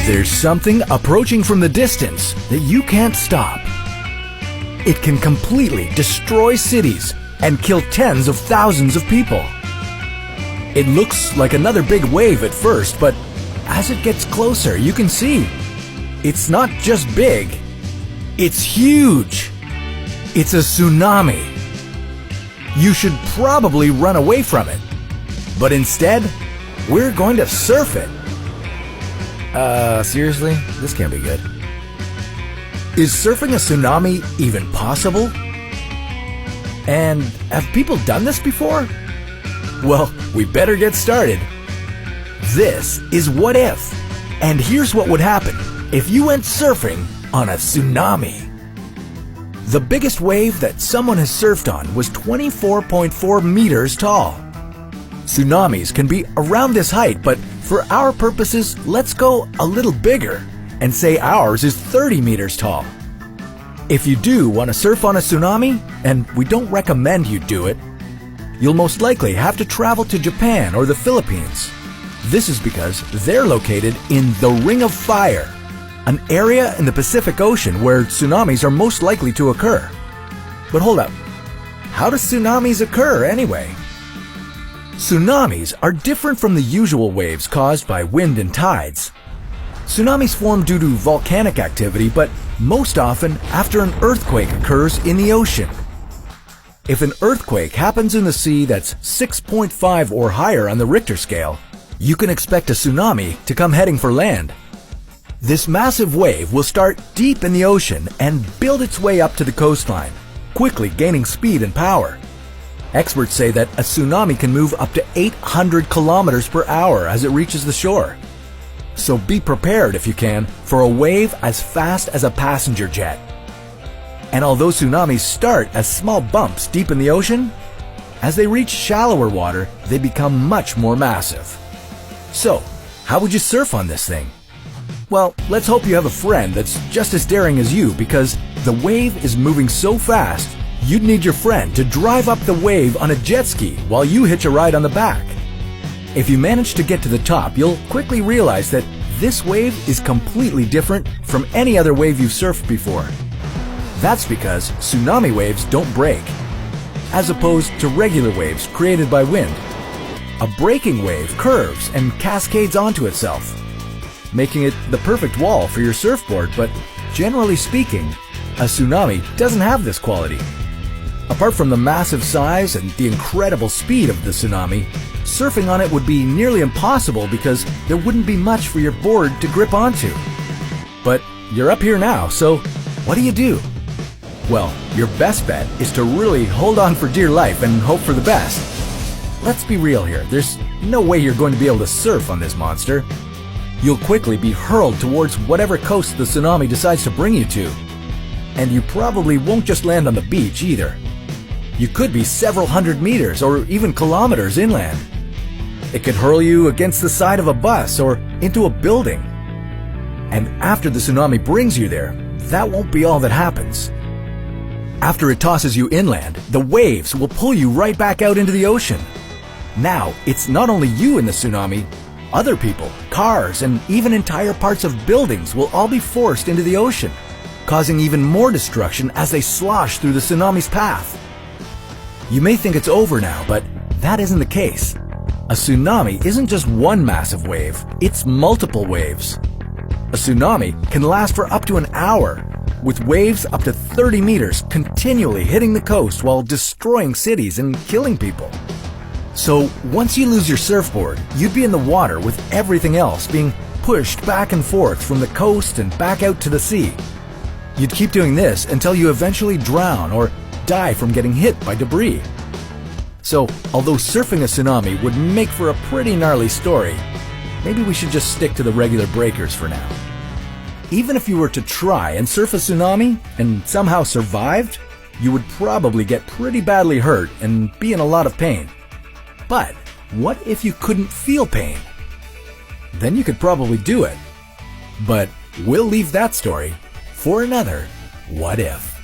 There's something approaching from the distance that you can't stop. It can completely destroy cities and kill tens of thousands of people. It looks like another big wave at first, but as it gets closer, you can see it's not just big, it's huge. It's a tsunami. You should probably run away from it, but instead, we're going to surf it. Seriously? This can't be good. Is surfing a tsunami even possible? And have people done this before? Well, we better get started. This is What If, and here's what would happen if you went surfing on a tsunami. The biggest wave that someone has surfed on was 24.4 meters tall. Tsunamis can be around this height, but for our purposes, let's go a little bigger and say ours is 30 meters tall. If you do want to surf on a tsunami, and we don't recommend you do it, you'll most likely have to travel to Japan or the Philippines. This is because they're located in the Ring of Fire, an area in the Pacific Ocean where tsunamis are most likely to occur. But hold up, how do tsunamis occur anyway? Tsunamis are different from the usual waves caused by wind and tides. Tsunamis form due to volcanic activity, but most often after an earthquake occurs in the ocean. If an earthquake happens in the sea that's 6.5 or higher on the Richter scale, you can expect a tsunami to come heading for land. This massive wave will start deep in the ocean and build its way up to the coastline, quickly gaining speed and power. Experts say that a tsunami can move up to 800 kilometers per hour as it reaches the shore. So be prepared, if you can, for a wave as fast as a passenger jet. And although tsunamis start as small bumps deep in the ocean, as they reach shallower water, they become much more massive. So, how would you surf on this thing? Well, let's hope you have a friend that's just as daring as you, because the wave is moving so fast, you'd need your friend to drive up the wave on a jet ski while you hitch a ride on the back. If you manage to get to the top, you'll quickly realize that this wave is completely different from any other wave you've surfed before. That's because tsunami waves don't break, as opposed to regular waves created by wind. A breaking wave curves and cascades onto itself, making it the perfect wall for your surfboard, but generally speaking, a tsunami doesn't have this quality. Apart from the massive size and the incredible speed of the tsunami, surfing on it would be nearly impossible because there wouldn't be much for your board to grip onto. But you're up here now, so what do you do? Well, your best bet is to really hold on for dear life and hope for the best. Let's be real here, there's no way you're going to be able to surf on this monster. You'll quickly be hurled towards whatever coast the tsunami decides to bring you to. And you probably won't just land on the beach either. You could be several hundred meters or even kilometers inland. It could hurl you against the side of a bus or into a building. And after the tsunami brings you there, that won't be all that happens. After it tosses you inland, the waves will pull you right back out into the ocean. Now, it's not only you in the tsunami, other people, cars, and even entire parts of buildings will all be forced into the ocean, causing even more destruction as they slosh through the tsunami's path. You may think it's over now, but that isn't the case. A tsunami isn't just one massive wave, it's multiple waves. A tsunami can last for up to an hour, with waves up to 30 meters continually hitting the coast while destroying cities and killing people. So once you lose your surfboard, you'd be in the water with everything else being pushed back and forth from the coast and back out to the sea. You'd keep doing this until you eventually drown or die from getting hit by debris. So, although surfing a tsunami would make for a pretty gnarly story, maybe we should just stick to the regular breakers for now. Even if you were to try and surf a tsunami and somehow survived, you would probably get pretty badly hurt and be in a lot of pain. But what if you couldn't feel pain? Then you could probably do it. But we'll leave that story for another What If.